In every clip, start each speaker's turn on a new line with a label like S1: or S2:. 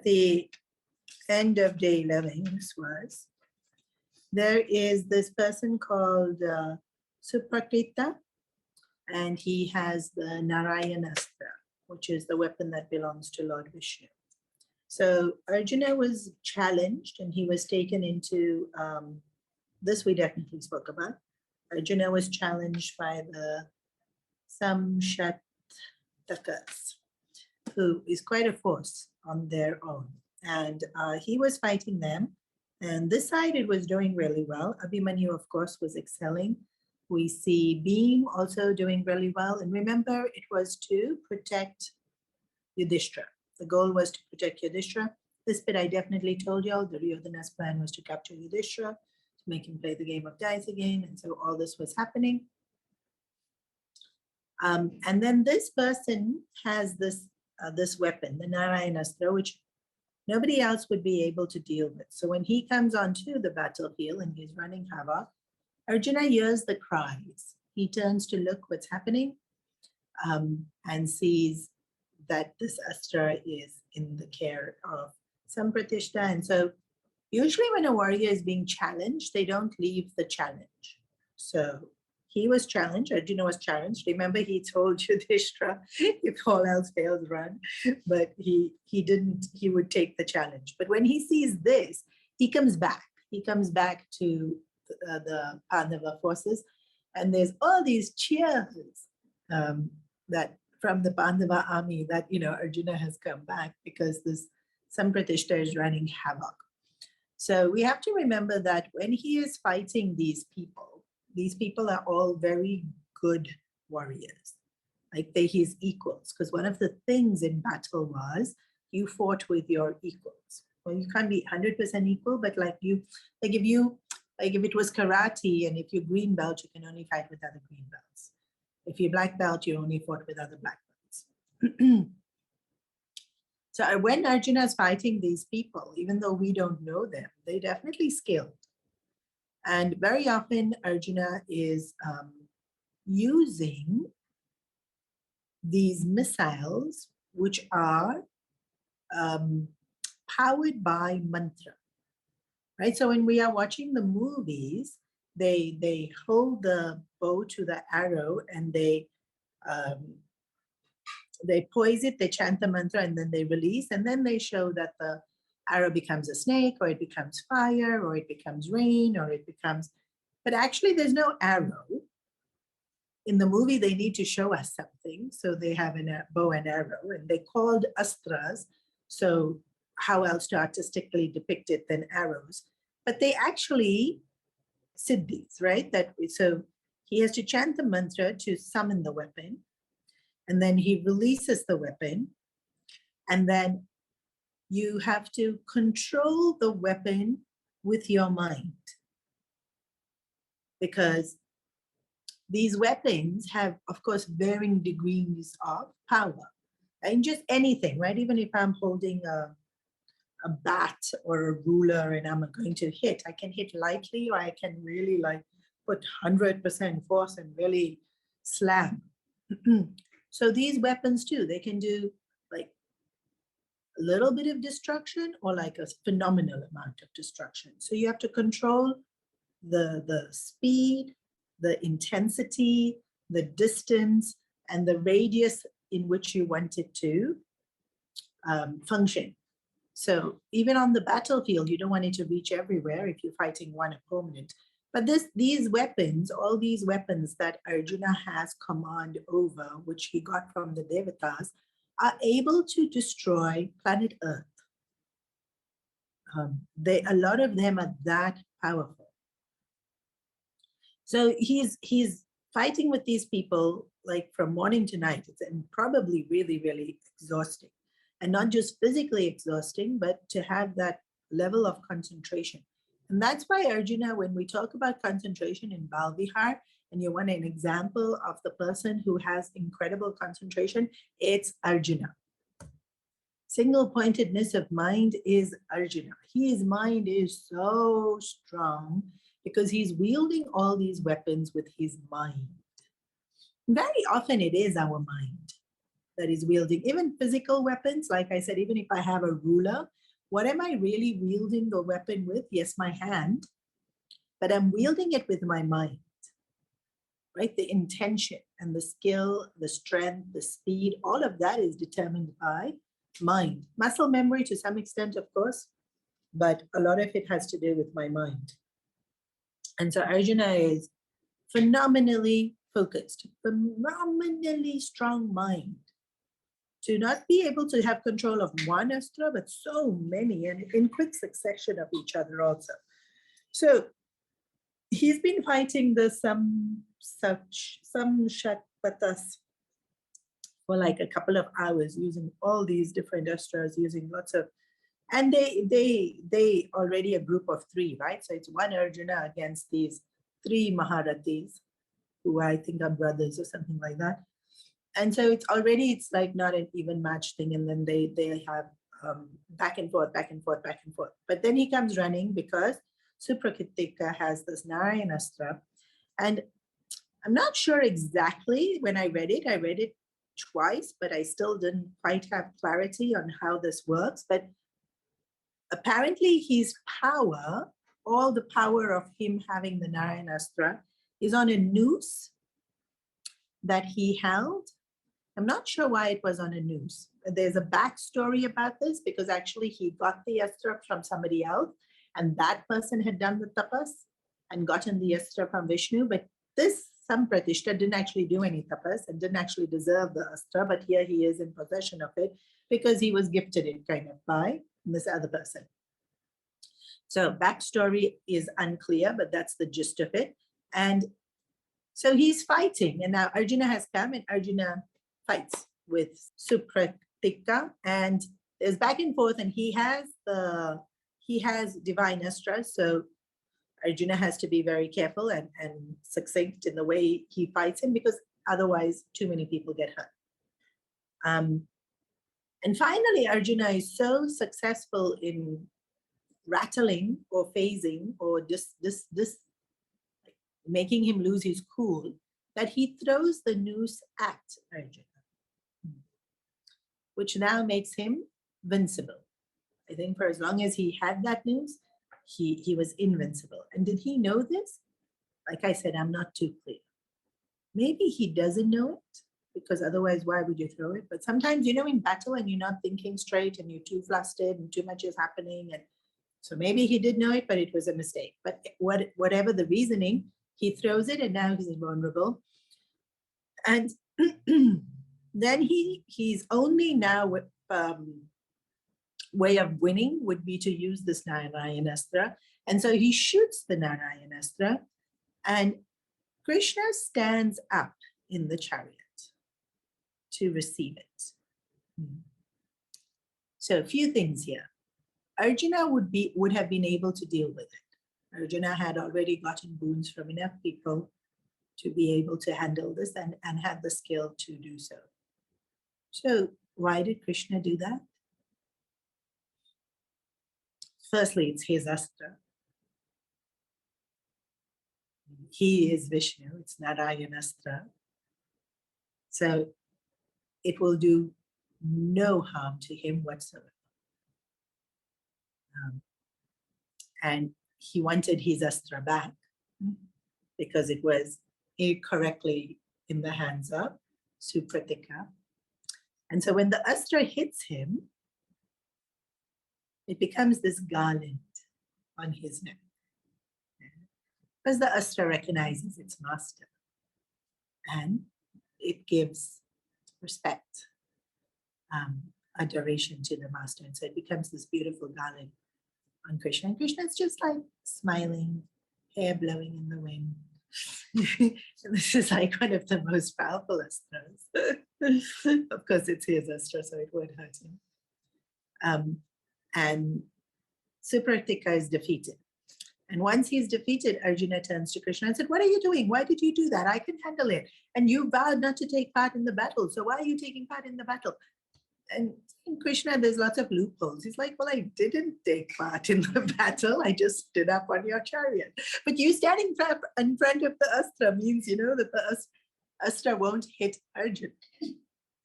S1: the end of day 11, this was, there is this person called Suprakrita, and he has the Narayanastra, which is the weapon that belongs to Lord Vishnu. So Arjuna was challenged and he was taken into, this we definitely spoke about. Arjuna was challenged by the Samshatakas, who is quite a force on their own. And he was fighting them. And this side, it was doing really well. Abhimanyu, of course, was excelling. We see Bhim also doing really well. And remember, it was to protect Yudhishthira. The goal was to protect Yudhishthira. This bit I definitely told y'all. Duryodhana's plan was to capture Yudhishthira, to make him play the game of dice again. And so all this was happening. And then this person has this weapon, the Narayanastra, which nobody else would be able to deal with. So when he comes onto the battlefield and he's running havoc, Arjuna hears the cries. He turns to look what's happening and sees that this astra is in the care of Sampratishta. And so usually when a warrior is being challenged, they don't leave the challenge. So he was challenged, Arjuna was challenged. Remember, he told Yudhishthira, if all else fails, run. But he didn't, he would take the challenge. But when he sees this, he comes back. He comes back to the Pandava forces. And there's all these cheers that from the Pandava army that, Arjuna has come back because this Sampratishta is running havoc. So we have to remember that when he is fighting these people are all very good warriors. Like they're his equals. Because one of the things in battle was you fought with your equals. Well, you can't be 100% equal, but if it was karate and if you're green belt, you can only fight with other green belts. If you're black belt, you only fought with other black belts. So when Arjuna is fighting these people, even though we don't know them, they definitely skilled. And very often Arjuna is using these missiles, which are powered by mantra, right? So when we are watching the movies, they hold the bow to the arrow and they poise it, they chant the mantra, and then they release, and then they show that the arrow becomes a snake, or it becomes fire, or it becomes rain, or it becomes, but actually there's no arrow. In the movie, they need to show us something. So they have a bow and arrow, and they called astras. So how else to artistically depict it than arrows? But they actually siddhis, right? So he has to chant the mantra to summon the weapon, and then he releases the weapon, and then you have to control the weapon with your mind, because these weapons have, of course, varying degrees of power. And just anything, right? Even if I'm holding a bat or a ruler and I'm going to hit, I can hit lightly, or I can really put 100% force and really slam. So these weapons too, they can do a little bit of destruction or a phenomenal amount of destruction. So you have to control the speed, the intensity, the distance, and the radius in which you want it to function. So even on the battlefield, you don't want it to reach everywhere if you're fighting one opponent. But these weapons, all these weapons that Arjuna has command over, which he got from the Devatas, are able to destroy planet Earth. A lot of them are that powerful. So he's fighting with these people from morning to night. It's probably really, really exhausting. And not just physically exhausting, but to have that level of concentration. And that's why Arjuna, when we talk about concentration in Balvihar, and you want an example of the person who has incredible concentration, it's Arjuna. Single pointedness of mind is Arjuna. His mind is so strong because he's wielding all these weapons with his mind. Very often it is our mind. that is wielding, even physical weapons. Like I said, even if I have a ruler, what am I really wielding the weapon with? Yes, my hand, but I'm wielding it with my mind, right? The intention and the skill, the strength, the speed, all of that is determined by mind. Muscle memory to some extent, of course, but a lot of it has to do with my mind. And so Arjuna is phenomenally focused, phenomenally strong mind to not be able to have control of one astra, but so many and in quick succession of each other also. So he's been fighting the some Shatpatas for like a couple of hours using all these different astras, using lots of, and they already a group of three, right? So it's one Arjuna against these three Maharathis, who I think are brothers or something like that. And so it's like not an even match thing. And then they have back and forth, back and forth, back and forth. But then he comes running because Suprakitika has this Narayanastra. And I'm not sure exactly when I read it twice, but I still didn't quite have clarity on how this works. But apparently his power, all the power of him having the Narayanastra is on a noose that he held. I'm not sure why it was on a noose. There's a backstory about this because actually he got the astra from somebody else and that person had done the tapas and gotten the astra from Vishnu. But this Sampratishta didn't actually do any tapas and didn't actually deserve the astra, but here he is in possession of it because he was gifted it kind of by this other person. So backstory is unclear, but that's the gist of it. And so he's fighting, and now Arjuna has come and Arjuna fights with Supratika, and there's back and forth, and he has divine astras, so Arjuna has to be very careful and succinct in the way he fights him because otherwise too many people get hurt. And finally, Arjuna is so successful in rattling or phasing or just making him lose his cool that he throws the noose at Arjuna, which now makes him invincible. I think for as long as he had that noose, he was invincible. And did he know this? Like I said, I'm not too clear. Maybe he doesn't know it, because otherwise, why would you throw it? But sometimes, in battle and you're not thinking straight and you're too flustered and too much is happening. And so maybe he did know it, but it was a mistake. But whatever the reasoning, he throws it and now he's invulnerable. And then he's only now way of winning would be to use this Narayanastra. And so he shoots the Narayanastra and Krishna stands up in the chariot to receive it. So a few things here. Arjuna would have been able to deal with it. Arjuna had already gotten boons from enough people to be able to handle this and had the skill to do so. So why did Krishna do that? Firstly, it's his astra. He is Vishnu, it's Narayanastra. So it will do no harm to him whatsoever. And he wanted his astra back because it was incorrectly in the hands of Supratika. And so when the astra hits him, it becomes this garland on his neck. Because the astra recognizes its master. And it gives respect, adoration to the master. And so it becomes this beautiful garland on Krishna. And Krishna is just like smiling, hair blowing in the wind. And this is like one of the most powerful astras. Of course, it's his astra, so it won't hurt him. And Supratika is defeated. And once he's defeated, Arjuna turns to Krishna and said, "What are you doing? Why did you do that? I can handle it. And you vowed not to take part in the battle. So why are you taking part in the battle?" And in Krishna, there's lots of loopholes. He's like, "Well, I didn't take part in the battle. I just stood up on your chariot. But you standing in front of the astra means, that the astra won't hit Arjuna."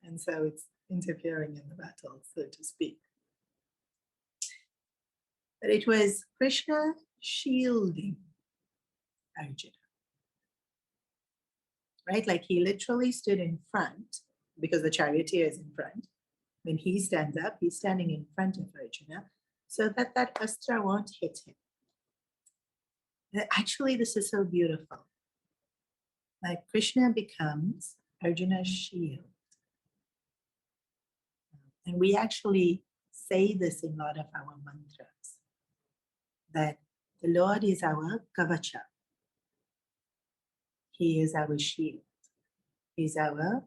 S1: And so it's interfering in the battle, so to speak. But it was Krishna shielding Arjuna, right? Like he literally stood in front because the charioteer is in front. When he stands up, he's standing in front of Arjuna so that that astra won't hit him. Actually, this is so beautiful. Like Krishna becomes Arjuna's shield. And we actually say this in a lot of our mantras, that the Lord is our kavacha. He is our shield. He's our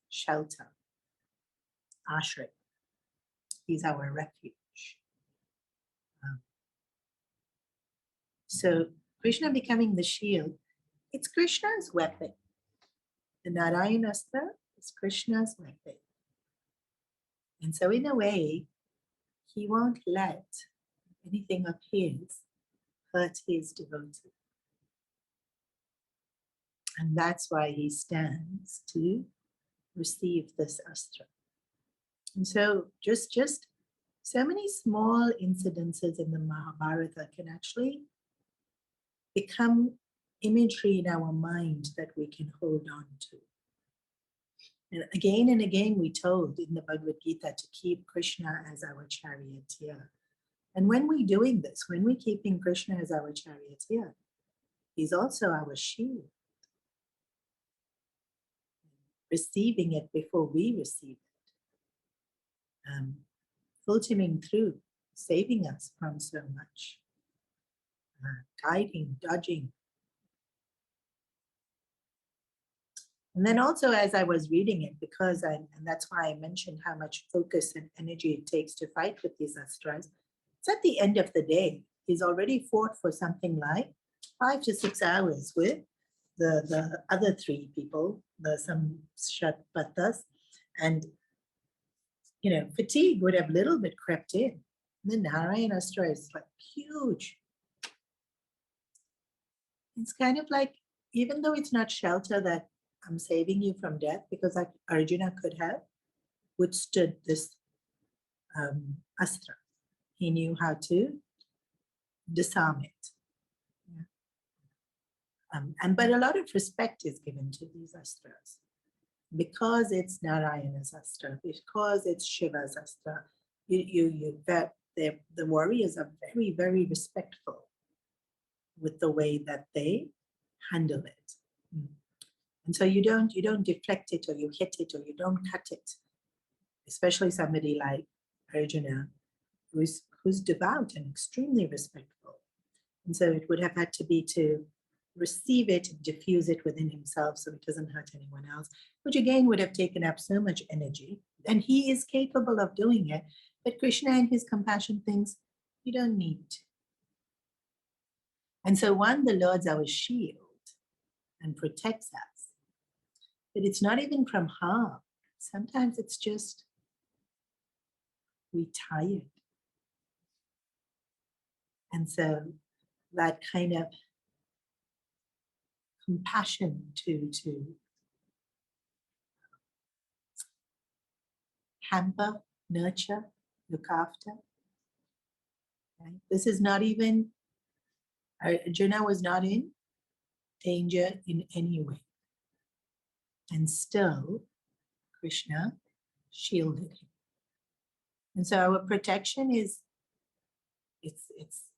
S1: shelter, ashray. He's our refuge. So Krishna becoming the shield, it's Krishna's weapon. The Narayanastra is Krishna's weapon. And so in a way, he won't let anything of his hurt his devotee. And that's why he stands to receive this astra. And so just so many small incidences in the Mahabharata can actually become imagery in our mind that we can hold on to. And again, we told in the Bhagavad Gita to keep Krishna as our charioteer. And when we're doing this, when we're keeping Krishna as our charioteer, he's also our shield. Receiving it before we receive it. Filtering through, saving us from so much. Guiding, dodging. And then also as I was reading it, and that's why I mentioned how much focus and energy it takes to fight with these astras, it's at the end of the day. He's already fought for something like 5 to 6 hours with the other 3 people, the Samshatpatas, and fatigue would have a little bit crept in. The Narayana astra is like huge. It's kind of like, even though it's not shelter that I'm saving you from death, because like Arjuna could have withstood this astra. He knew how to disarm it. Yeah. But a lot of respect is given to these astras because it's Narayana's astra, because it's Shiva's astra. The warriors are very, very respectful with the way that they handle it. And so you don't deflect it, or you hit it, or you don't cut it. Especially somebody like Arjuna, who's devout and extremely respectful. And so it would have had to be to receive it, diffuse it within himself so it doesn't hurt anyone else, which again would have taken up so much energy. And he is capable of doing it. But Krishna in his compassion thinks, you don't need to. And so the Lord's our shield and protects us. But it's not even from harm. Sometimes it's just we're tired. And so that kind of compassion to hamper, nurture, look after. Right? This is not even, Arjuna was not in danger in any way. And still, Krishna shielded him. And so our protection is, it's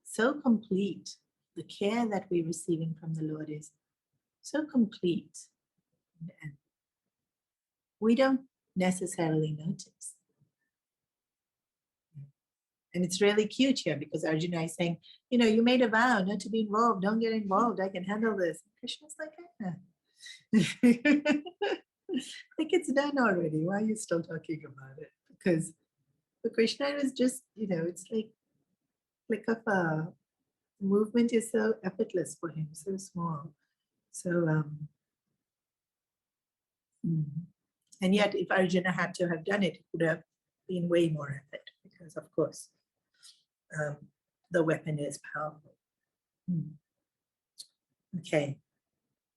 S1: so complete. The care that we're receiving from the Lord is so complete. And we don't necessarily notice. And it's really cute here because Arjuna is saying, you made a vow not to be involved. Don't get involved. I can handle this. Krishna's like, like it's done already. Why are you still talking about it? Because for Krishna is just, it's like click of a movement is so effortless for him, so small. So, and yet if Arjuna had to have done it, it would have been way more effort because, of course, the weapon is powerful. Okay,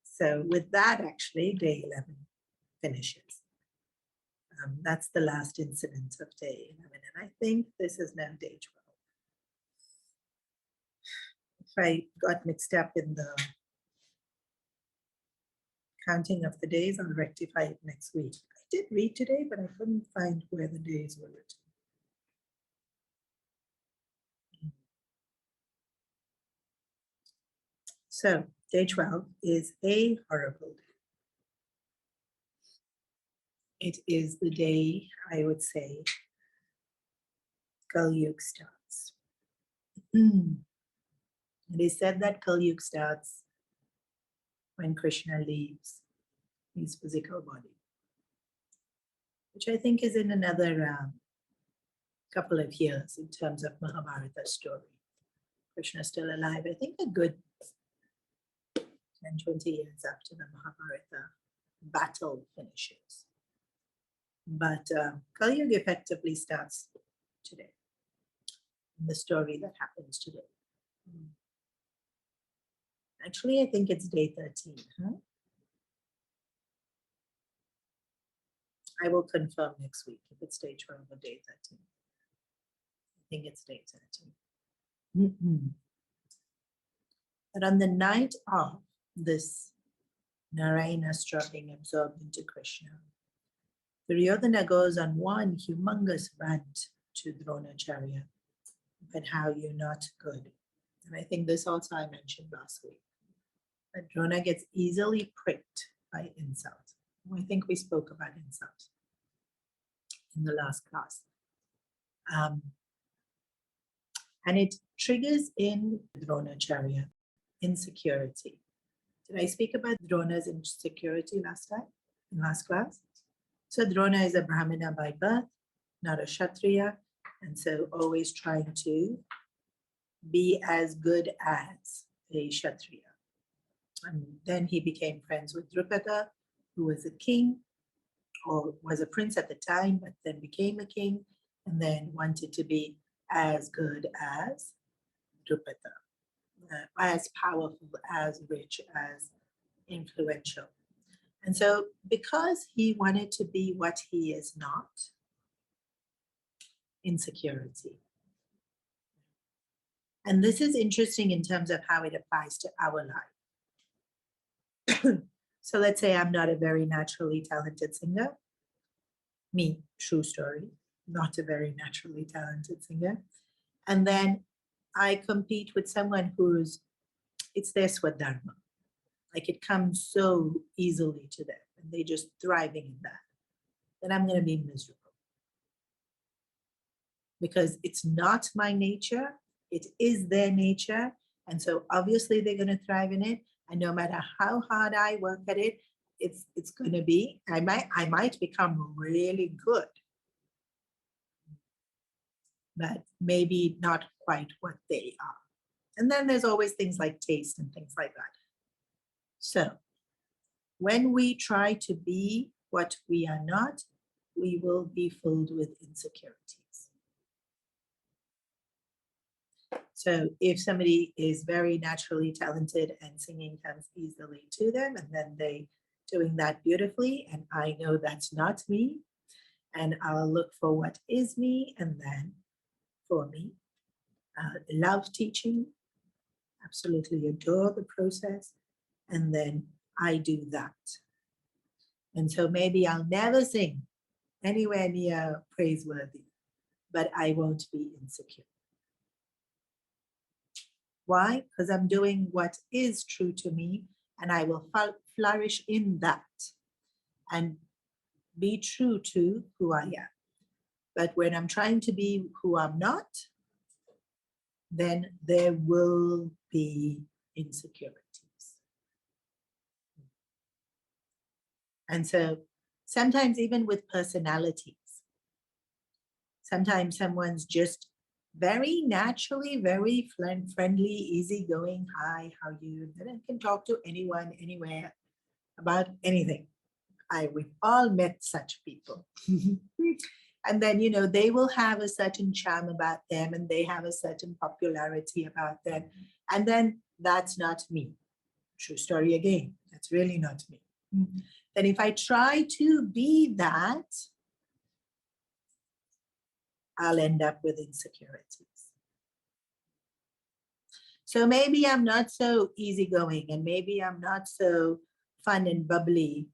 S1: so with that, actually, day 11 finishes. That's the last incident of day 11. And I think this is now day 12. If I got mixed up in the counting of the days, I'll rectify it next week. I did read today, but I couldn't find where the days were written. So day 12 is a horrible day. It is the day, I would say, Kali Yuga starts. It is said that Kali Yuga starts when Krishna leaves his physical body, which I think is in another couple of years in terms of Mahabharata story. Krishna is still alive, I think a good 10, 20 years after the Mahabharata battle finishes. But Kali Yuga effectively starts today, in the story that happens today. Actually, I think it's day 13. Huh? I will confirm next week if it's day 12 or day 13. I think it's day 13. But on the night of this Narayana being absorbed into Krishna, Duryodhana goes on one humongous rant to Dronacharya about how you're not good. And I think this also I mentioned last week. That Drona gets easily pricked by insult. I think we spoke about insult in the last class. And it triggers in Dronacharya insecurity. Did I speak about Drona's insecurity last time, in last class? So Drona is a Brahmana by birth, not a Kshatriya, and so always trying to be as good as a Kshatriya. And then he became friends with Drupada, who was a king, or was a prince at the time, but then became a king, and then wanted to be as good as Drupada, as powerful, as rich, as influential. And so because he wanted to be what he is not, insecurity. And this is interesting in terms of how it applies to our life. So let's say I'm not a very naturally talented singer. Me, true story, not a very naturally talented singer. And then I compete with someone it's their Swadharma. Like it comes so easily to them and they're just thriving in that. Then I'm going to be miserable. Because it's not my nature, it is their nature. And so obviously they're going to thrive in it. And no matter how hard I work at it, it's going to be, I might become really good, but maybe not quite what they are. And then there's always things like taste and things like that. So when we try to be what we are not, we will be filled with insecurities. So if somebody is very naturally talented and singing comes easily to them, and then they doing that beautifully, and I know that's not me, and I'll look for what is me, and then for me, love teaching, absolutely adore the process, and then I do that. And so maybe I'll never sing anywhere near praiseworthy, but I won't be insecure. Why? Because I'm doing what is true to me, and I will flourish in that and be true to who I am. But when I'm trying to be who I'm not, then there will be insecurities. And so sometimes even with personalities, sometimes someone's just very naturally, very friendly, easygoing. Hi, how are you? Then I can talk to anyone, anywhere about anything. We've all met such people. And then, they will have a certain charm about them and they have a certain popularity about them. And then that's not me. True story again. That's really not me. Then if I try to be that, I'll end up with insecurities. So maybe I'm not so easygoing and maybe I'm not so fun and bubbly,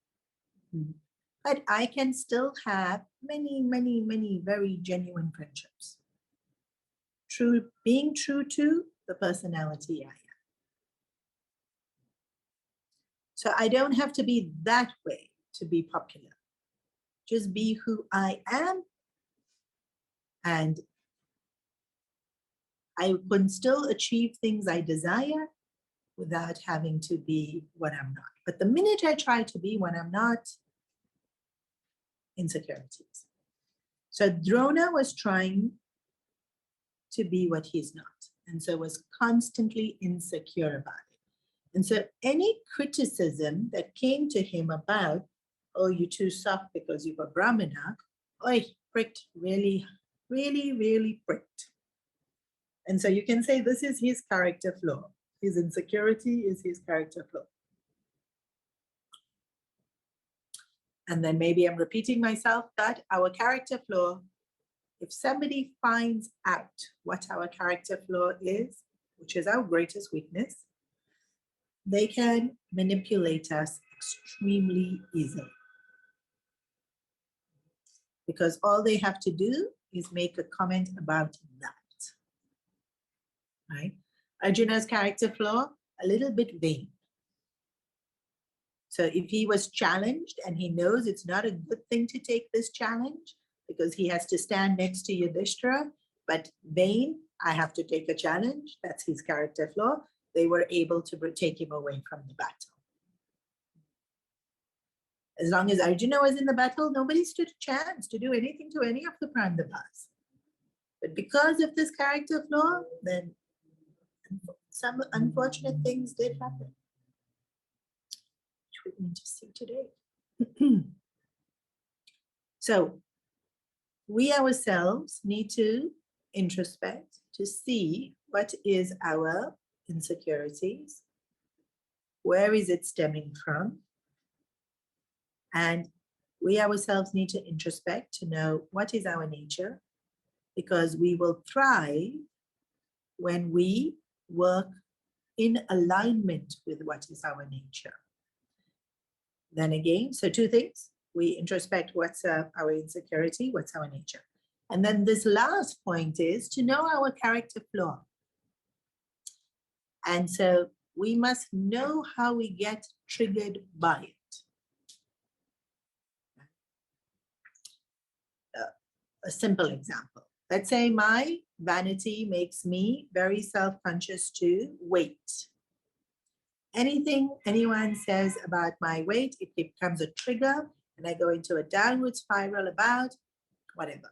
S1: but I can still have many, many, many very genuine friendships. Being true to the personality I am. So I don't have to be that way to be popular. Just be who I am, and I can still achieve things I desire without having to be what I'm not. But the minute I try to be what I'm not, insecurities. So Drona was trying to be what he's not, and so was constantly insecure about it. And so any criticism that came to him about, oh, you're too soft because you were Brahmana, oh, he pricked, really, really, really pricked. And so you can say this is his character flaw. His insecurity is his character flaw. And then maybe I'm repeating myself, but our character flaw, if somebody finds out what our character flaw is, which is our greatest weakness, they can manipulate us extremely easily. Because all they have to do is make a comment about that. Right? Arjuna's character flaw, a little bit vain. So if he was challenged and he knows it's not a good thing to take this challenge because he has to stand next to Yudhishthira, but vain, I have to take a challenge, that's his character flaw, they were able to take him away from the battle. As long as Arjuna was in the battle, nobody stood a chance to do anything to any of the Pandavas. But because of this character flaw, then some unfortunate things did happen, which we need to see today. So we ourselves need to introspect to see what is our insecurities, where is it stemming from, and we ourselves need to introspect to know what is our nature, because we will thrive when we work in alignment with what is our nature. Then again, so two things. We introspect what's our insecurity, what's our nature. And then this last point is to know our character flaw. And so we must know how we get triggered by it. A simple example. Let's say my vanity makes me very self-conscious to weight. Anything anyone says about my weight, it becomes a trigger and I go into a downward spiral about whatever.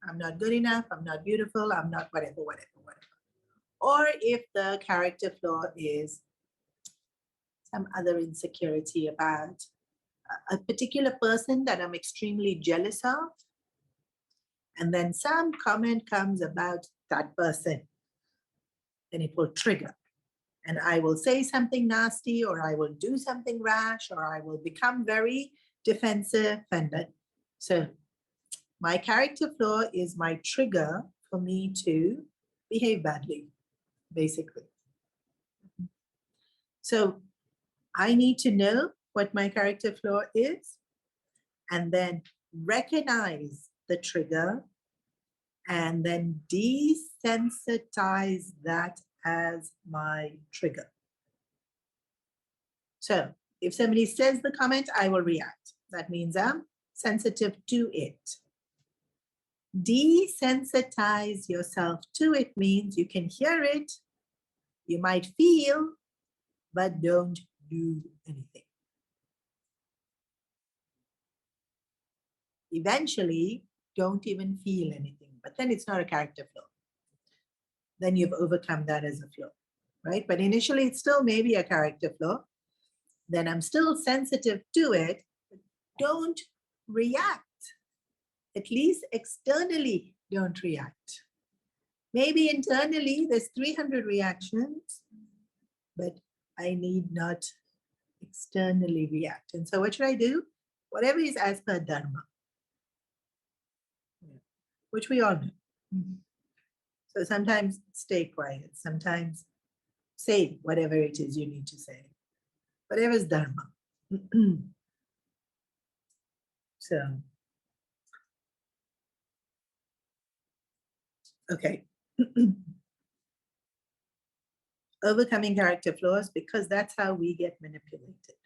S1: I'm not good enough, I'm not beautiful, I'm not whatever. Or if the character flaw is some other insecurity about a particular person that I'm extremely jealous of, and then some comment comes about that person, then it will trigger. And I will say something nasty, or I will do something rash, or I will become very defensive. So my character flaw is my trigger for me to behave badly, basically. So I need to know what my character flaw is, and then recognize the trigger, and then desensitize that as my trigger. So if somebody says the comment, I will react. That means I'm sensitive to it. Desensitize yourself to it means you can hear it, you might feel, but don't do anything. Eventually, don't even feel anything, but then it's not a character flaw. Then you've overcome that as a flaw, right? But initially, it's still maybe a character flaw. Then I'm still sensitive to it. Don't react. At least externally, don't react. Maybe internally, there's 300 reactions, but I need not externally react. And so what should I do? Whatever is as per Dharma. which we all know. So sometimes stay quiet, sometimes say whatever it is you need to say, whatever is Dharma. So, okay. Overcoming character flaws, because that's how we get manipulated.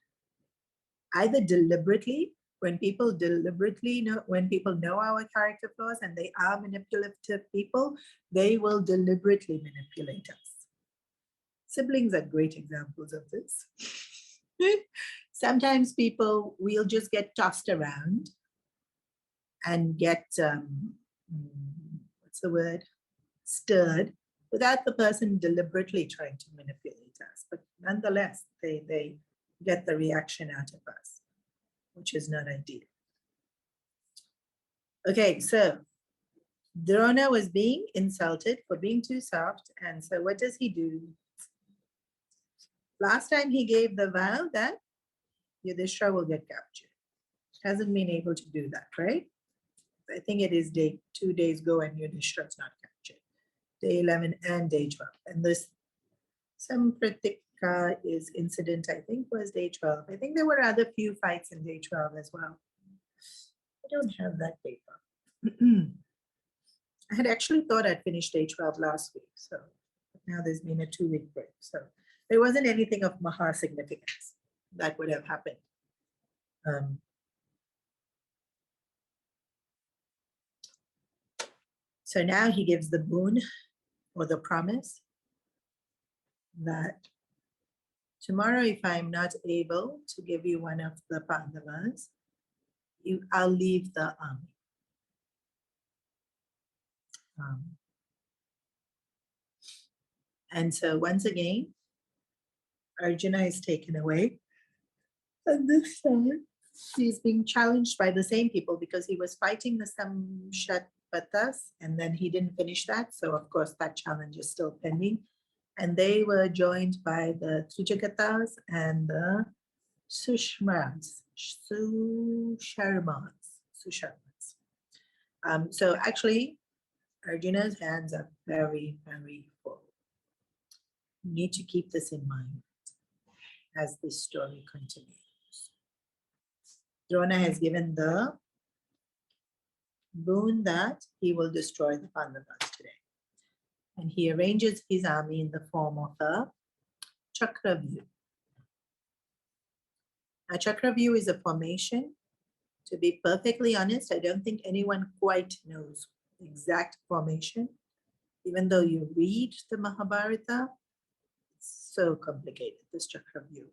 S1: Either deliberately, when people know our character flaws and they are manipulative people, they will deliberately manipulate us. Siblings are great examples of this. Sometimes people will just get tossed around and get, what's the word, stirred, without the person deliberately trying to manipulate us. But nonetheless, they get the reaction out of us, which is not ideal. Okay, so Drona was being insulted for being too soft. And so what does he do? Last time he gave the vow that Yudhishthira will get captured. Hasn't been able to do that, right? I think it is 2 days ago and Yudhishthira is not captured. Day 11 and day 12. And this Sampratika is incident, I think, was day 12. I think there were other few fights in day 12 as well. I don't have that paper. I had actually thought I'd finished day 12 last week. So now there's been a 2-week break. So there wasn't anything of Maha significance that would have happened. So now he gives the boon or the promise that tomorrow, if I'm not able to give you one of the Pandavas, I'll leave the army. And so once again, Arjuna is taken away. And this time, he's being challenged by the same people because he was fighting the Samshatpatas and then he didn't finish that. So of course, that challenge is still pending. And they were joined by the Trijagatas and the Susharmas. So actually, Arjuna's hands are very, very full. You need to keep this in mind as this story continues. Drona has given the boon that he will destroy the Pandavas today. And he arranges his army in the form of a Chakravyuh. A Chakravyuh is a formation. To be perfectly honest, I don't think anyone quite knows the exact formation. Even though you read the Mahabharata, it's so complicated, this Chakravyuh.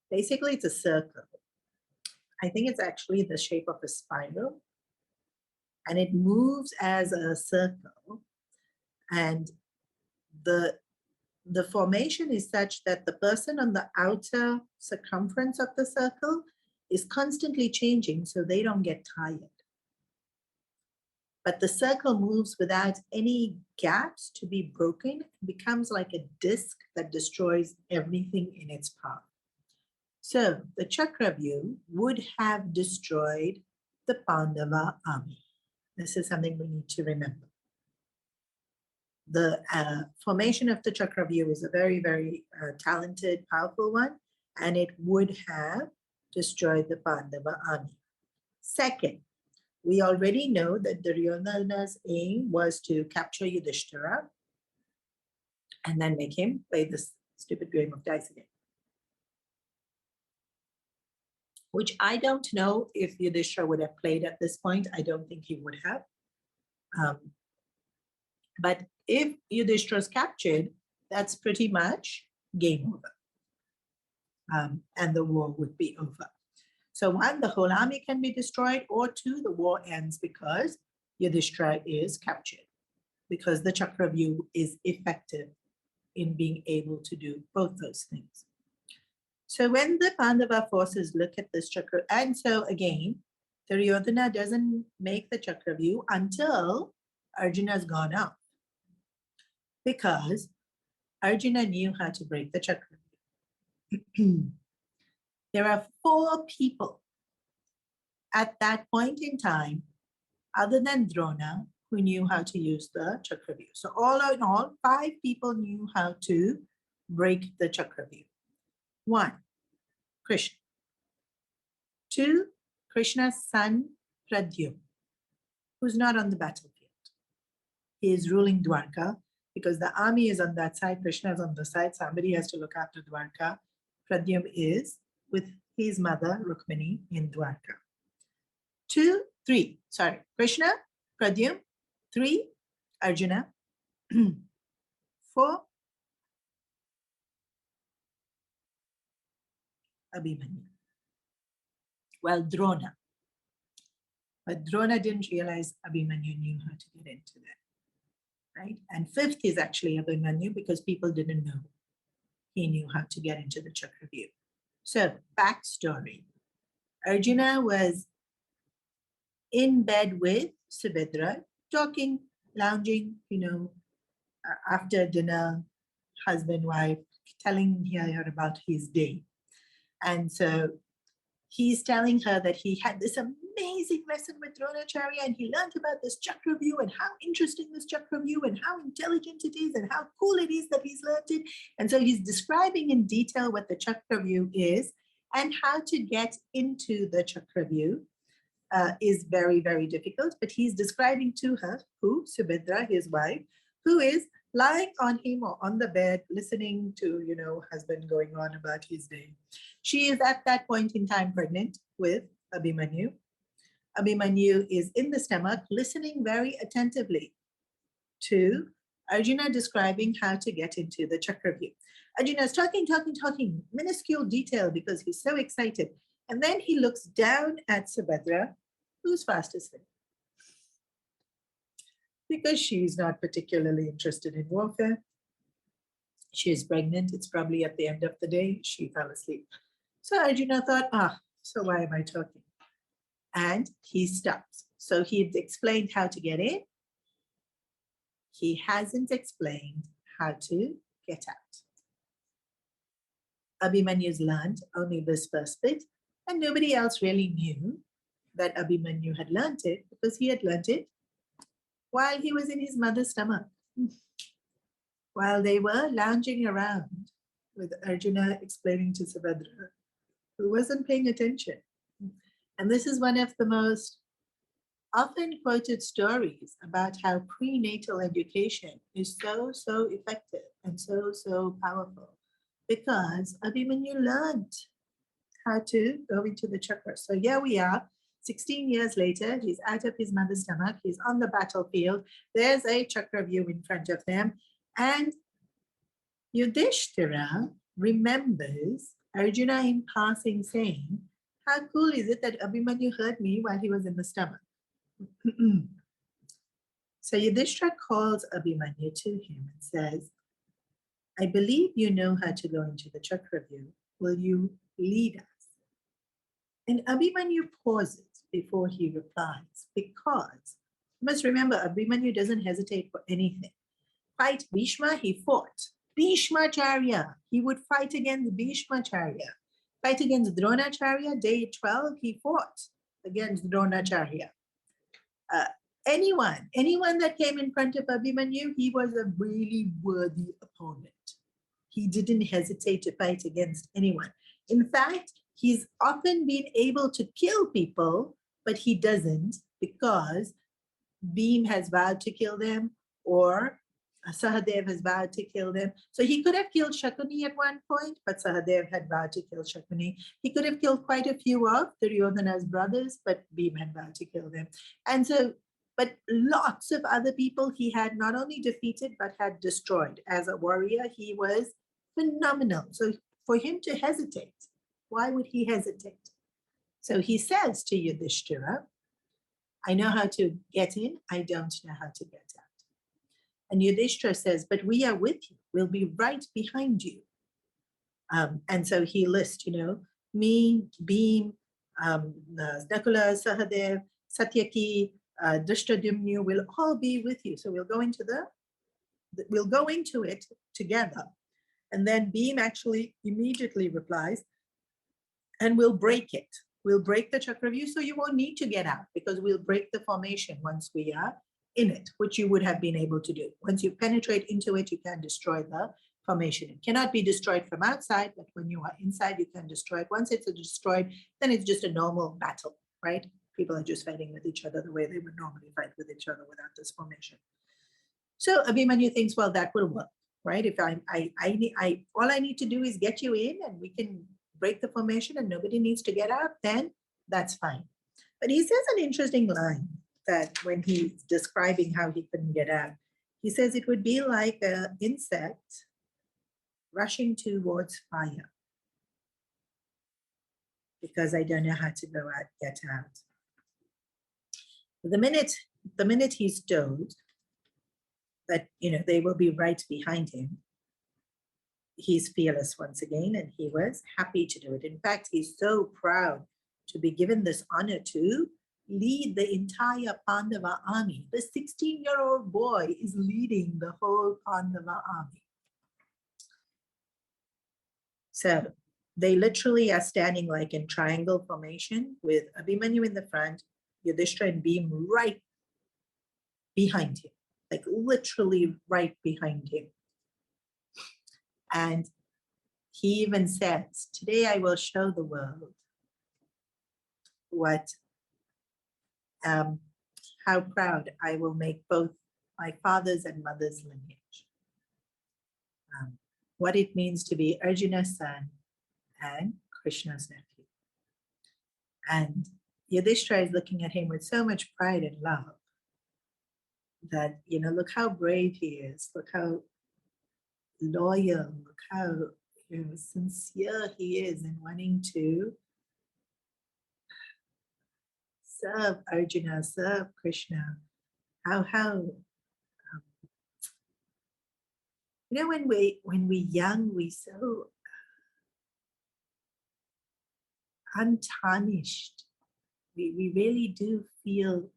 S1: Basically, it's a circle. I think it's actually the shape of a spiral. And it moves as a circle. And the formation is such that the person on the outer circumference of the circle is constantly changing so they don't get tired. But the circle moves without any gaps to be broken. It becomes like a disc that destroys everything in its path. So the Chakravyuh would have destroyed the Pandava army. This is something we need to remember. The formation of the Chakravyuh is a very, very talented, powerful one, and it would have destroyed the Pandava army. Second, we already know that Duryodhana's aim was to capture Yudhishthira and then make him play this stupid game of dice again. Which I don't know if Yudhishthira would have played at this point. I don't think he would have. But if Yudhishthira is captured, that's pretty much game over. And the war would be over. So one, the whole army can be destroyed, or two, the war ends because Yudhishthira is captured, because the Chakravyuh is effective in being able to do both those things. So when the Pandava forces look at this Chakra, and so again, Duryodhana doesn't make the Chakravyuh until Arjuna's gone out, because Arjuna knew how to break the Chakravyuh. There are 4 people at that point in time other than Drona, who knew how to use the Chakravyuh. So all in all, 5 people knew how to break the Chakravyuh. 1, Krishna. 2, Krishna's son, Pradyumna, who's not on the battlefield. He is ruling Dwarka because the army is on that side, Krishna is on the side, somebody has to look after Dwarka. Pradyumna is with his mother, Rukmini, in Dwarka. 3, Krishna, Pradyumna, 3, Arjuna, 4, Abhimanyu. Well, Drona. But Drona didn't realize Abhimanyu knew how to get into that, right? And 5th is actually Abhimanyu because people didn't know he knew how to get into the Chakravyuh. So, backstory. Arjuna was in bed with Subhadra, talking, lounging, after dinner, husband, wife, telling her about his day. And so he's telling her that he had this amazing lesson with Dronacharya and he learned about this Chakravyuh and how interesting this Chakravyuh and how intelligent it is and how cool it is that he's learned it. And so he's describing in detail what the Chakravyuh is and how to get into the Chakravyuh is very, very difficult. But he's describing to her, who, Subhadra, his wife, who is lying on him or on the bed, listening to, husband going on about his day. She is at that point in time pregnant with Abhimanyu. Abhimanyu is in the stomach, listening very attentively to Arjuna describing how to get into the Chakravyuh. Arjuna is talking, minuscule detail because he's so excited. And then he looks down at Subhadra, who's fast asleep. Because she's not particularly interested in warfare. She is pregnant. It's probably at the end of the day. She fell asleep. So Arjuna thought, so why am I talking? And he stops. So he had explained how to get in. He hasn't explained how to get out. Abhimanyu's learned only this first bit, and nobody else really knew that Abhimanyu had learned it because he had learned it while he was in his mother's stomach. While they were lounging around with Arjuna explaining to Subhadra, who wasn't paying attention. And this is one of the most often quoted stories about how prenatal education is so effective and so powerful because Abhimanyu learned how to go into the chakras. So here we are, 16 years later, he's out of his mother's stomach, he's on the battlefield, there's a Chakravyuh in front of them, and Yudhishthira remembers Arjuna in passing saying, how cool is it that Abhimanyu heard me while he was in the stomach? So Yudhishthira calls Abhimanyu to him and says, I believe you know how to go into the Chakravyuh. Will you lead us? And Abhimanyu pauses before he replies because you must remember, Abhimanyu doesn't hesitate for anything. Fight Bhishma, he fought. Bhishmacharya, he would fight against Bhishmacharya. Fight against Dronacharya, day 12, he fought against Dronacharya. Anyone that came in front of Abhimanyu, he was a really worthy opponent. He didn't hesitate to fight against anyone. In fact, he's often been able to kill people, but he doesn't because Bhim has vowed to kill them or Sahadev has vowed to kill them. So he could have killed Shakuni at one point, but Sahadev had vowed to kill Shakuni. He could have killed quite a few of Duryodhana's brothers, but Bhim had vowed to kill them. And so, but lots of other people he had not only defeated, but had destroyed. As a warrior, he was phenomenal. So for him to hesitate, why would he hesitate? So he says to Yudhishthira, I know how to get in, I don't know how to get out. And Yudhishthira says, but we are with you. We'll be right behind you. And so he lists, me, Bhim, Nakula, Sahadev, Satyaki, Drishtadyumnu will all be with you. So we'll go into it together. And then Bhim actually immediately replies, and we'll break it. We'll break the Chakravyuh, so you won't need to get out because we'll break the formation once we are in it, which you would have been able to do. Once you penetrate into it, you can destroy the formation. It cannot be destroyed from outside, but when you are inside, you can destroy it. Once it's destroyed, then it's just a normal battle, right? People are just fighting with each other the way they would normally fight with each other without this formation. So Abhimanyu thinks, well, that will work, right? If all I need to do is get you in and we can break the formation and nobody needs to get out, then that's fine. But he says an interesting line that when he's describing how he couldn't get out, he says it would be like an insect rushing towards fire because I don't know how to go out, get out. The minute he's told that they will be right behind him, he's fearless once again, and he was happy to do it. In fact, he's so proud to be given this honor to lead the entire Pandava army. The 16-year-old boy is leading the whole Pandava army. So they literally are standing like in triangle formation with Abhimanyu in the front, Yudhishthira and Bhim right behind him, like literally right behind him. And he even says, today I will show the world how proud I will make both my father's and mother's lineage. What it means to be Arjuna's son and Krishna's nephew. And Yudhishthira is looking at him with so much pride and love that, look how brave he is, look how loyal, look how sincere he is in wanting to serve Arjuna, serve Krishna. When we're young, we so untarnished. We really do feel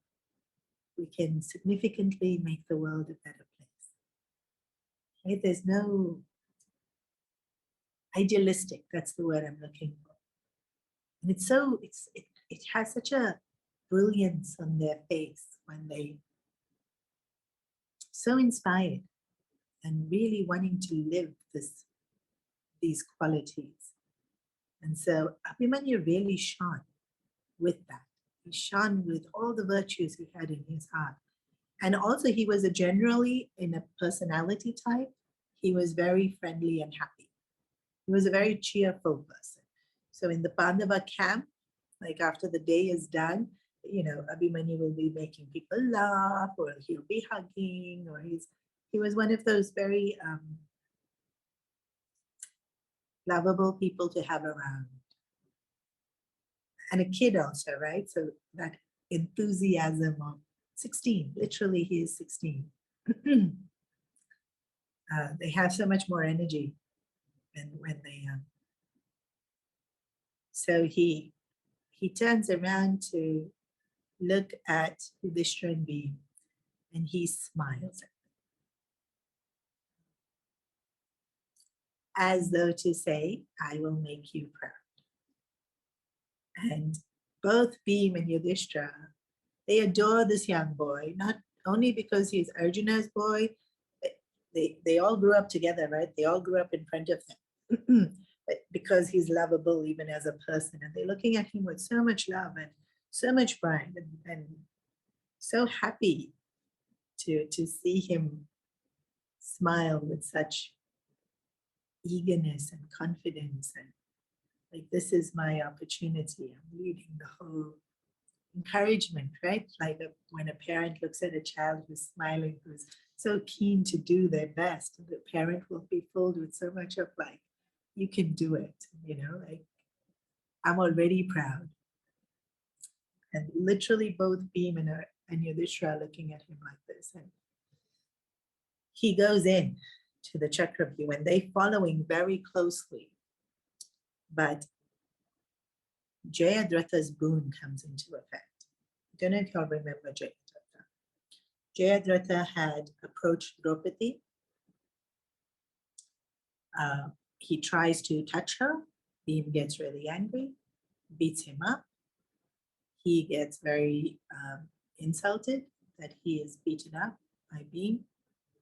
S1: we can significantly make the world a better place. Right? There's no idealistic, that's the word I'm looking for. And it has such a brilliance on their face when they so inspired and really wanting to live these qualities. And so Abhimanyu really shone with that. He shone with all the virtues he had in his heart. And also he was generally in a personality type, he was very friendly and happy. He was a very cheerful person. So in the Pandava camp, like after the day is done, Abhimanyu will be making people laugh, or he'll be hugging, or he was one of those very lovable people to have around. And a kid also, right? So that enthusiasm of 16, literally he is 16. They have so much more energy when they so he turns around to look at Yudhishthira and Bhim, and he smiles at them, as though to say, I will make you proud. And both Bhim and Yudhishthira, they adore this young boy, not only because he's Arjuna's boy, they all grew up together, right? They all grew up in front of him, but because he's lovable even as a person, and they're looking at him with so much love and so much pride, and so happy to see him smile with such eagerness and confidence, and like, this is my opportunity. I'm leading the whole encouragement, right? Like when a parent looks at a child who's smiling, who's so keen to do their best, the parent will be filled with so much of like, you can do it, like, I'm already proud. And literally both Bhim and Yudhishthira are looking at him like this. And he goes in to the Chakravyuh and they following very closely. But Jayadratha's boon comes into effect. I don't know if y'all remember Jayadratha. Jayadratha had approached Draupadi. He tries to touch her. Bhim gets really angry, beats him up, he gets very insulted that he is beaten up by Bhim.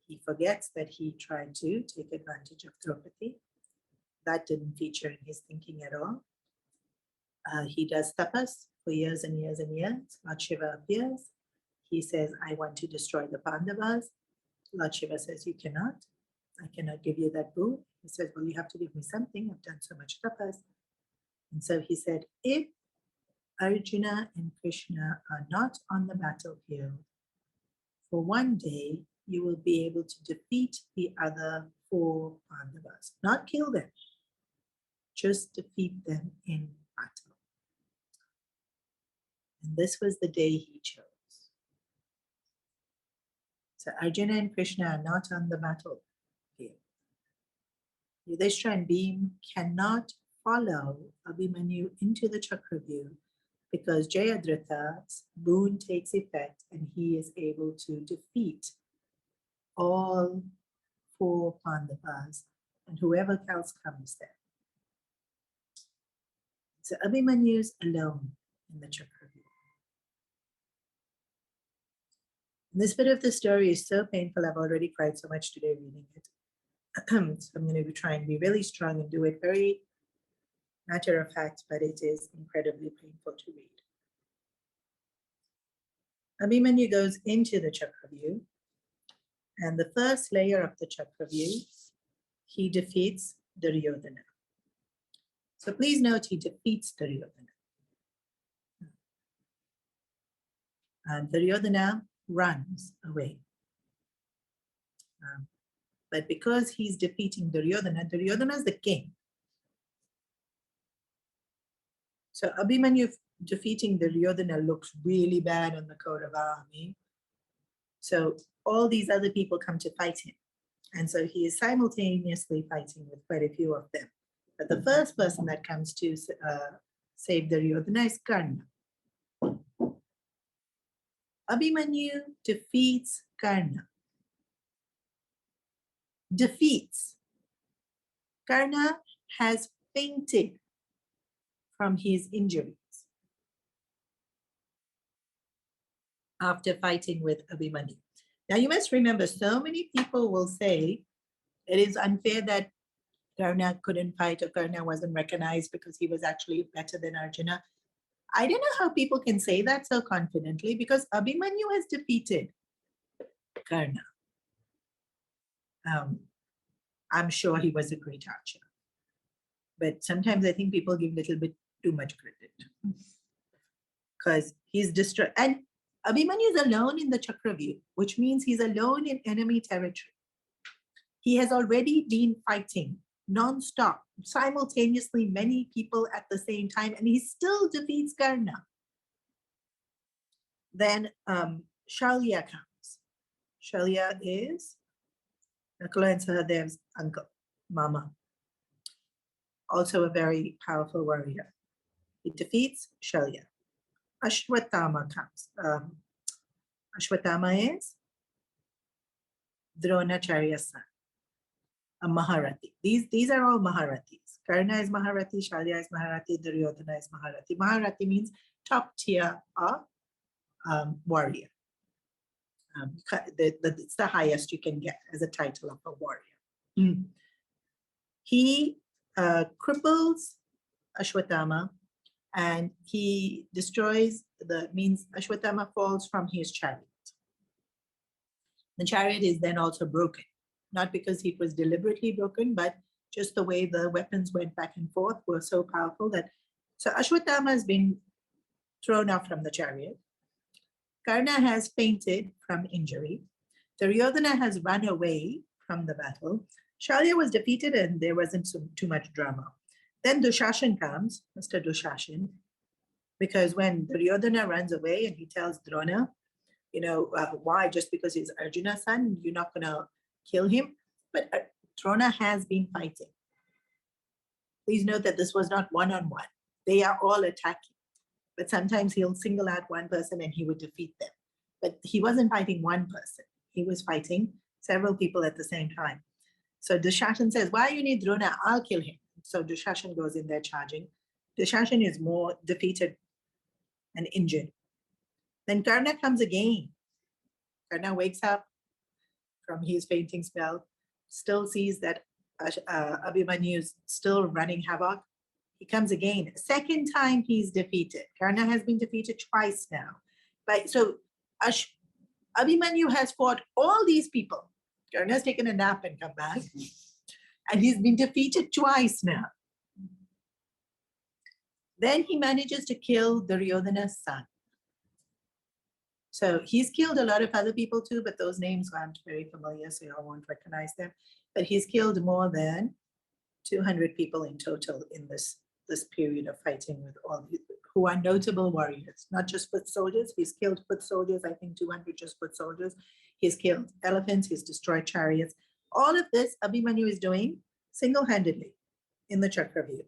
S1: He forgets that he tried to take advantage of Draupadi. That didn't feature in his thinking at all. He does tapas for years and years and years. Lord Shiva appears. He says, I want to destroy the Pandavas. Lord Shiva says, you cannot. I cannot give you that boon. He says, well, you have to give me something. I've done so much tapas. And so he said, if Arjuna and Krishna are not on the battlefield, for one day, you will be able to defeat the other 4 Pandavas. Not kill them, just defeat them in battle. And this was the day he chose. So Arjuna and Krishna are not on the battlefield. Yudhishthira and Bhim cannot follow Abhimanyu into the Chakravyuh because Jayadratha's boon takes effect and he is able to defeat all 4 Pandavas and whoever else comes there. So Abhimanyu is alone in the Chakravyuh. This bit of the story is so painful. I've already cried so much today reading it. So I'm going to try and be really strong and do it very matter of fact, but it is incredibly painful to read. Abhimanyu goes into the Chakravyuh, and the first layer of the Chakravyuh, he defeats Duryodhana. So please note he defeats Duryodhana. And Duryodhana runs away. But because he's defeating Duryodhana, Duryodhana is the king. So Abhimanyu defeating Duryodhana looks really bad on the Kaurava army. So all these other people come to fight him. And so he is simultaneously fighting with quite a few of them. But the first person that comes to save Duryodhana is Karna. Abhimanyu defeats Karna. Karna has fainted from his injuries after fighting with Abhimanyu. Now you must remember, so many people will say it is unfair that Karna couldn't fight or Karna wasn't recognized because he was actually better than Arjuna. I don't know how people can say that so confidently because Abhimanyu has defeated Karna. I'm sure he was a great archer. But sometimes I think people give a little bit too much credit because he's destroyed. And Abhimanyu is alone in the Chakravyuh, which means he's alone in enemy territory. He has already been fighting non-stop, simultaneously, many people at the same time, and he still defeats Karna. Then Shalya comes. Shalya is Nakula and Sahadev's uncle, Mama. Also a very powerful warrior. He defeats Shalya. Ashwatthama comes. Ashwatthama is Dronacharya's son, a Maharathi. These are all Maharathis. Karna is Maharathi, Shalya is Maharathi, Duryodhana is Maharathi. Maharathi means top tier of warrior. It's the highest you can get as a title of a warrior. He cripples Ashwatthama and he destroys Ashwatthama falls from his chariot. The chariot is then also broken, not because he was deliberately broken, but just the way the weapons went back and forth were so powerful that, so Ashwatthama has been thrown off from the chariot. Karna has fainted from injury. Duryodhana has run away from the battle. Shalya was defeated and there wasn't too much drama. Then Dushashan comes, Mr. Dushashan, because when Duryodhana runs away and he tells Drona, why? Just because he's Arjuna's son, you're not going to kill him? But Drona has been fighting. Please note that this was not one-on-one. They are all attacking. But sometimes he'll single out one person and he would defeat them. But he wasn't fighting one person. He was fighting several people at the same time. So Dushashan says, why you need Drona? I'll kill him. So Dushashan goes in there charging. Dushashan is more defeated and injured. Then Karna comes again. Karna wakes up from his fainting spell, still sees that Abhimanyu is still running havoc. He comes again. Second time he's defeated. Karna has been defeated twice now. But so Abhimanyu has fought all these people. Karna has taken a nap and come back. And he's been defeated twice now. Then he manages to kill Duryodhana's son. So he's killed a lot of other people too, but those names aren't very familiar, so you all won't recognize them. But he's killed more than 200 people in total in this period of fighting with all these, who are notable warriors, not just foot soldiers. He's killed foot soldiers, I think 200 just foot soldiers. He's killed elephants, he's destroyed chariots. All of this Abhimanyu is doing single-handedly in the Chakravyuh.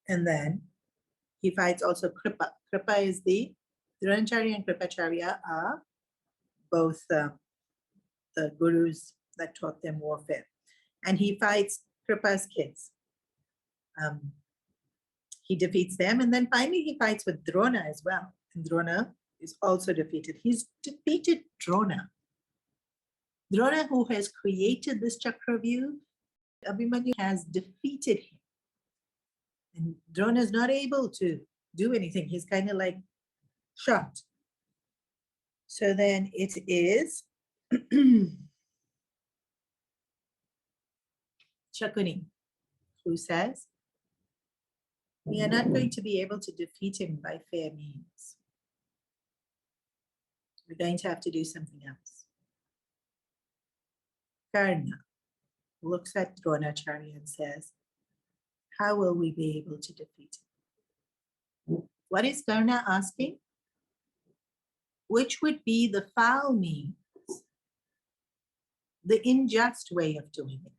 S1: And then he fights also Kripa. Kripa is the Dronacharya and Kripacharya are both the gurus that taught them warfare. And he fights Kripa's kids. He defeats them, and then finally he fights with Drona as well. And Drona is also defeated. He's defeated Drona. Drona, who has created this Chakravyuh, Abhimanyu has defeated him. And Drona is not able to do anything. He's kind of like shot. So then it is Shakuni who says, we are not going to be able to defeat him by fair means. We're going to have to do something else. Karna looks at Dronacharya and says, how will we be able to defeat him? What is Karna asking? Which would be the foul means, the unjust way of doing it,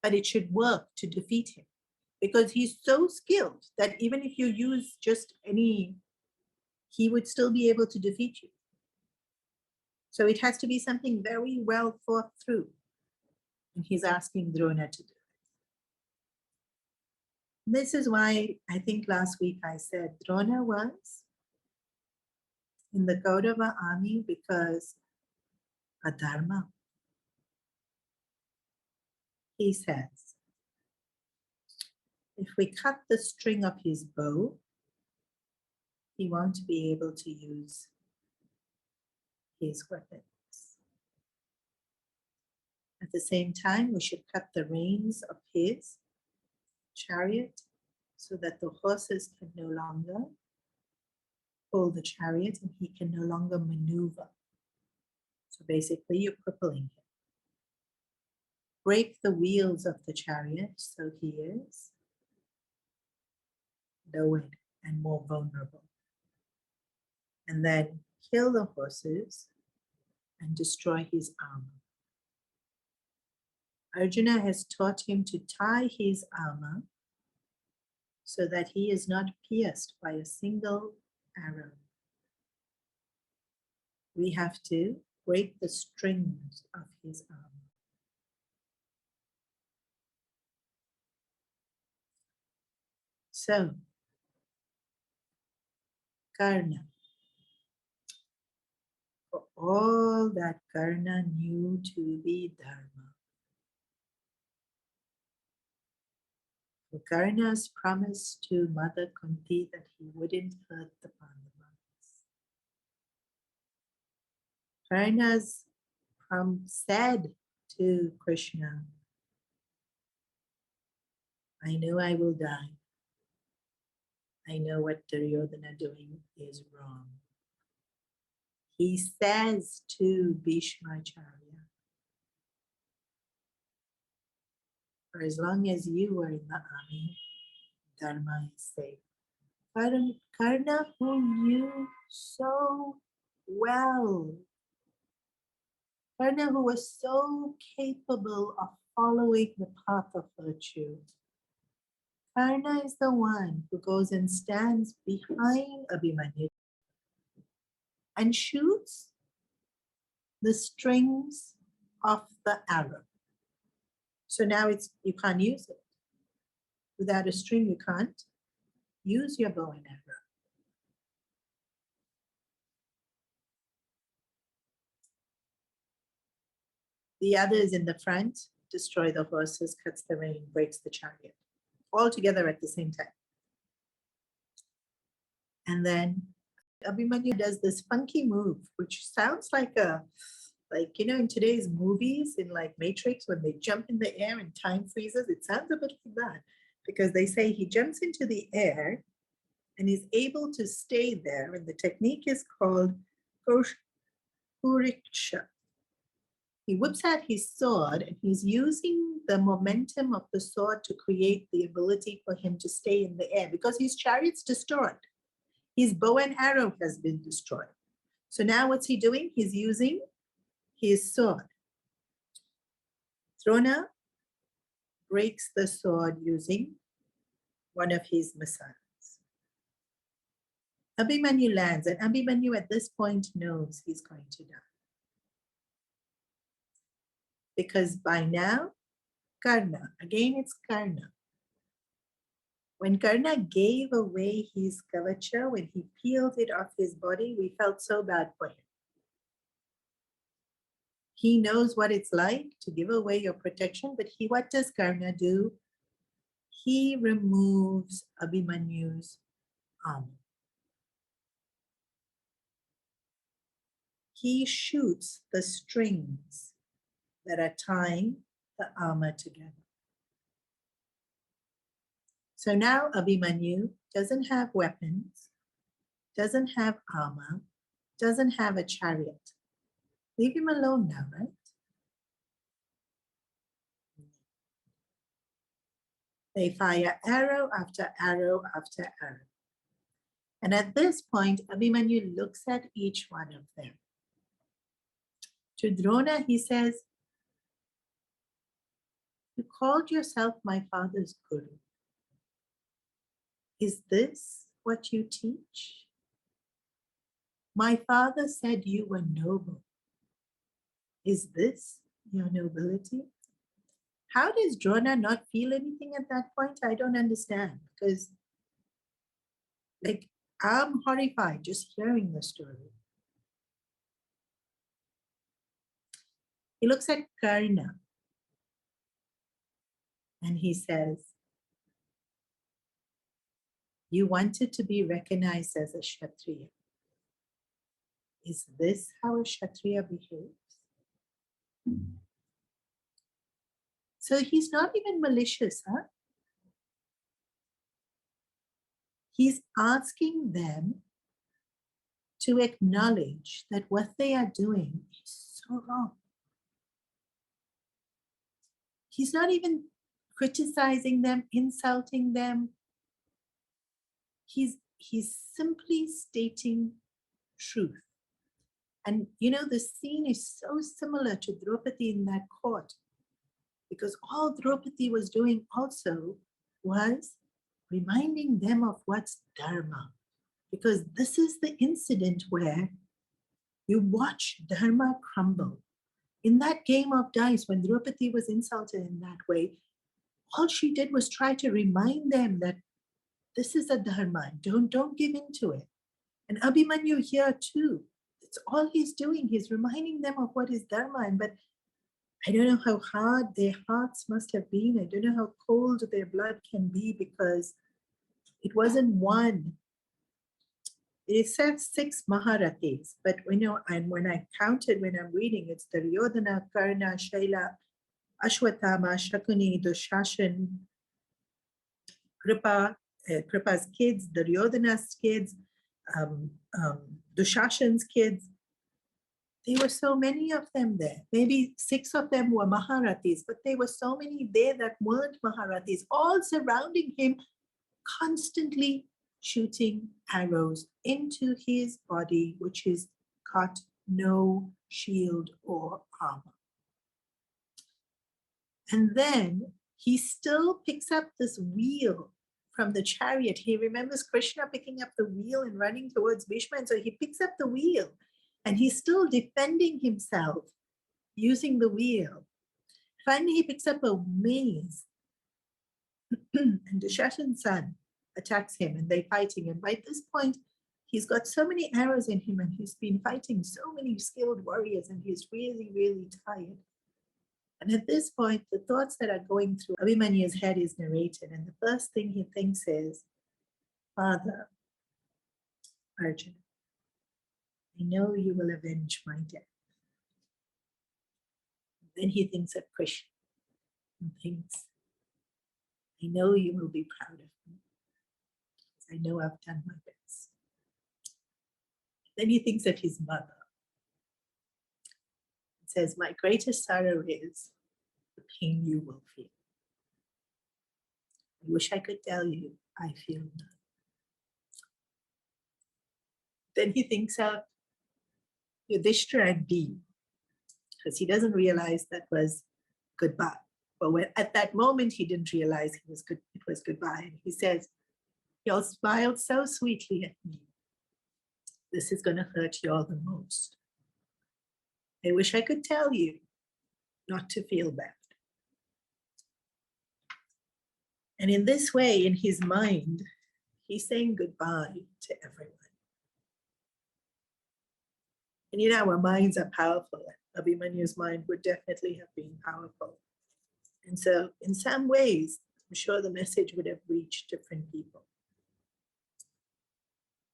S1: but it should work to defeat him, because he's so skilled that even if you use just any, he would still be able to defeat you. So it has to be something very well thought through. And he's asking Drona to do it. This is why I think last week I said Drona was in the Kaurava army because Adharma. He says, if we cut the string of his bow, he won't be able to use his weapons. At the same time, we should cut the reins of his chariot so that the horses can no longer pull the chariot and he can no longer maneuver. So basically, you're crippling him. Break the wheels of the chariot so he is lowered and more vulnerable. And then kill the horses and destroy his armor. Arjuna has taught him to tie his armor so that he is not pierced by a single arrow. We have to break the strings of his armor. So, Karna, for all that Karna knew to be Dharma, for Karna's promise to Mother Kunti that he wouldn't hurt the Pandavas, Karna's said to Krishna, I know I will die. I know what Duryodhana doing is wrong. He says to Bhishmacharya, for as long as you are in the army, Dharma is safe. Karna, who knew so well, Karna, who was so capable of following the path of virtue, Karna is the one who goes and stands behind Abhimanyu and shoots the strings of the arrow. So now you can't use it. Without a string, you can't use your bow and arrow. The other is in the front, destroy the horses, cuts the rein, breaks the chariot. All together at the same time. And then Abhimanyu does this funky move, which sounds like in today's movies, in like Matrix, when they jump in the air and time freezes, it sounds a bit like that, because they say he jumps into the air and is able to stay there. And the technique is called Kurukshetra. He whips out his sword and he's using the momentum of the sword to create the ability for him to stay in the air, because his chariot's destroyed. His bow and arrow has been destroyed. So now what's he doing? He's using his sword. Drona breaks the sword using one of his missiles. Abhimanyu lands, and Abhimanyu at this point knows he's going to die. Because by now, Karna, again it's Karna. When Karna gave away his kavacha, when he peeled it off his body, we felt so bad for him. He knows what it's like to give away your protection, but what does Karna do? He removes Abhimanyu's armor. He shoots the strings that are tying the armor together. So now Abhimanyu doesn't have weapons, doesn't have armor, doesn't have a chariot. Leave him alone now, right? They fire arrow after arrow after arrow. And at this point, Abhimanyu looks at each one of them. To Drona, he says, "You called yourself my father's guru. Is this what you teach? My father said you were noble. Is this your nobility?" How does Drona not feel anything at that point? I don't understand, because I'm horrified just hearing the story. He looks at Karna and he says, "You wanted to be recognized as a Kshatriya. Is this how a Kshatriya behaves?" So he's not even malicious, huh? He's asking them to acknowledge that what they are doing is so wrong. He's not even criticizing them, insulting them. He's simply stating truth. And the scene is so similar to Draupadi in that court, because all Draupadi was doing also was reminding them of what's Dharma. Because this is the incident where you watch Dharma crumble. In that game of dice, when Draupadi was insulted in that way, all she did was try to remind them that this is a Dharma. Don't give in to it. And Abhimanyu here too. It's all he's doing. He's reminding them of what is Dharma. But I don't know how hard their hearts must have been. I don't know how cold their blood can be, because it wasn't one. It says 6 Maharathis, but when I counted, when I'm reading, it's Duryodhana, Karna, Shaila, Ashwatthama, Shakuni, Dushashan, Kripa's kids, Duryodhana's kids, Dushashan's kids. There were so many of them there. Maybe 6 of them were Maharathis, but there were so many there that weren't Maharathis, all surrounding him, constantly shooting arrows into his body, which is got no shield or armor. And then he still picks up this wheel from the chariot. He remembers Krishna picking up the wheel and running towards Bhishma, and so he picks up the wheel and he's still defending himself using the wheel. Finally, he picks up a mace and Dushashan's son attacks him and they're fighting. And by this point, he's got so many arrows in him and he's been fighting so many skilled warriors and he's really, really tired. And at this point, the thoughts that are going through Abhimanyu's head is narrated. And the first thing he thinks is, Father, Arjuna, I know you will avenge my death. Then he thinks of Krishna and thinks, I know you will be proud of me. I know I've done my best. Then he thinks of his mother. He says, my greatest sorrow is the pain you will feel. I wish I could tell you, I feel none. Then he thinks of Yudhishthira and Bhima, because he doesn't realize that was goodbye. But when, at that moment, he didn't realize it was goodbye. And he says, you all smiled so sweetly at me. This is going to hurt you all the most. I wish I could tell you not to feel bad. And in this way, in his mind, he's saying goodbye to everyone. And you know, our minds are powerful. Abhimanyu's mind would definitely have been powerful. And so in some ways, I'm sure the message would have reached different people.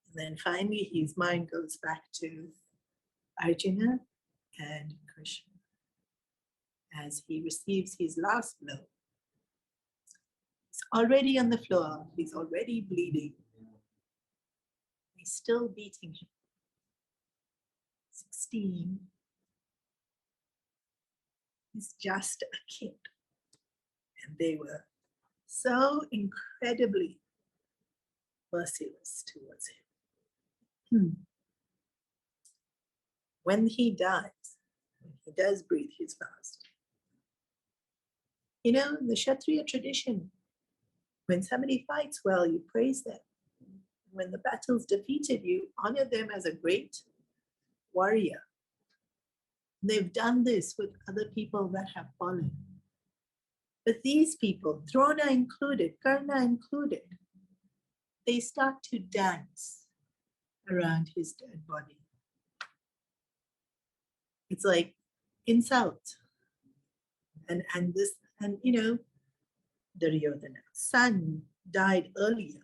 S1: And then finally, his mind goes back to Arjuna and Krishna as he receives his last blow. He's already on the floor. He's already bleeding. He's still beating him. 16. He's just a kid. And they were so incredibly merciless towards him. When he dies, when he does breathe his last, you know, the Kshatriya tradition, when somebody fights well, you praise them. When the battle's defeated, you honor them as a great warrior. They've done this with other people that have fallen. But these people, Drona included, Karna included, they start to dance around his dead body. It's like insult. And you know, Duryodhana's son died earlier.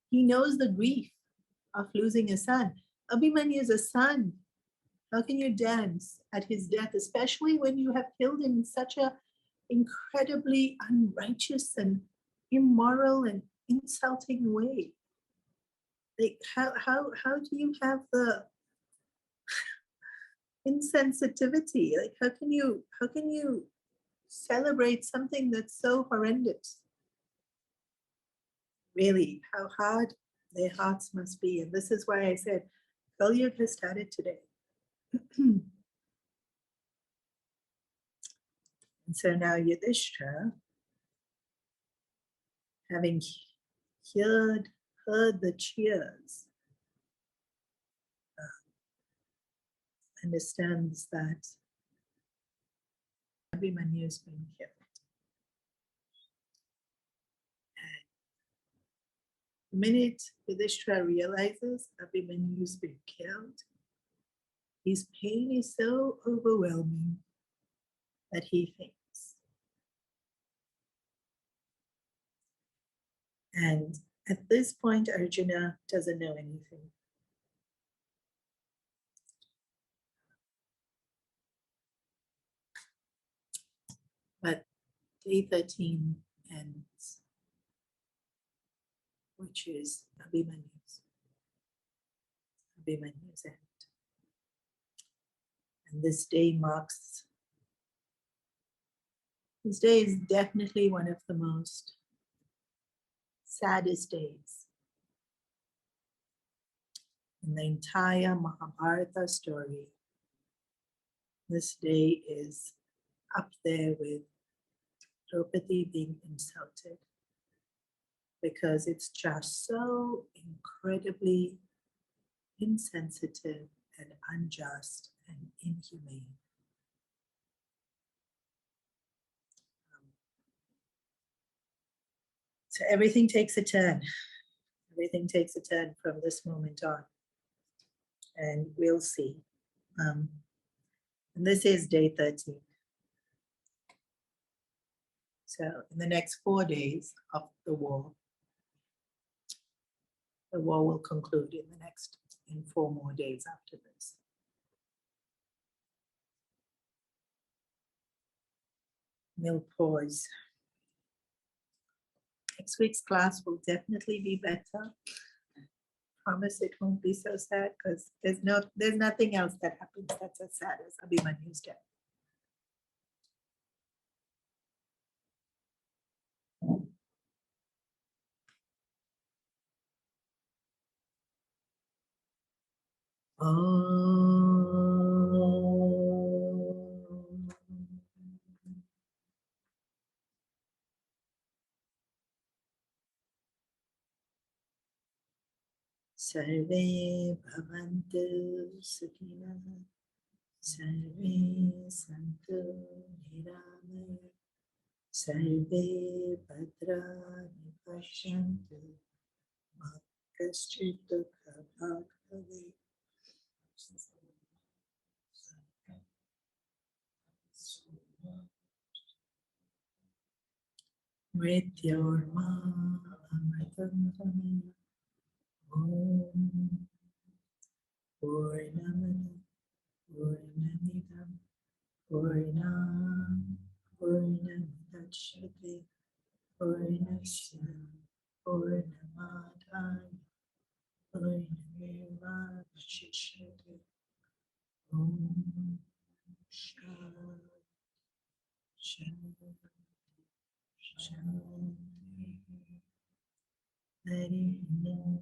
S1: He knows the grief of losing a son. Abhimanyu is a son. How can you dance at his death, especially when you have killed him in such a incredibly unrighteous and immoral and insulting way? Like how do you have the insensitivity? Like how can you celebrate something that's so horrendous? Really, how hard their hearts must be. And this is why I said Kali Yuga has started today. And so now Yudhishthira, having heard the cheers, understands that Abhimanyu has been killed. And the minute Yudhishthira realizes Abhimanyu has been killed, his pain is so overwhelming that he faints. And at this point, Arjuna doesn't know anything. But day 13 ends, which is Abhimanyu's end. And this day is definitely one of the most saddest days in the entire Mahabharata story. This day is up there with Draupadi being insulted, because it's just so incredibly insensitive and unjust and inhumane. So everything takes a turn. Everything takes a turn from this moment on. And we'll see. And this is day 13. So in the next 4 days of the war will conclude in 4 more days after this. We'll pause. Next week's class will definitely be better. Promise it won't be so sad because there's nothing else that happens that's as sad as Abhimanyu's death. Sarve bhavantu sukhinah, sarve santu niramaya, sarve bhadrani pashyantu, ma kaschit dukha bhag bhavet. Mrityorma amritam tamaya. Om Purnamada Purnamidam Purnam Purnamudachyate Purnasya Purnamadaya Purnamevavashishyate. Om Shanti Shanti Hari Om.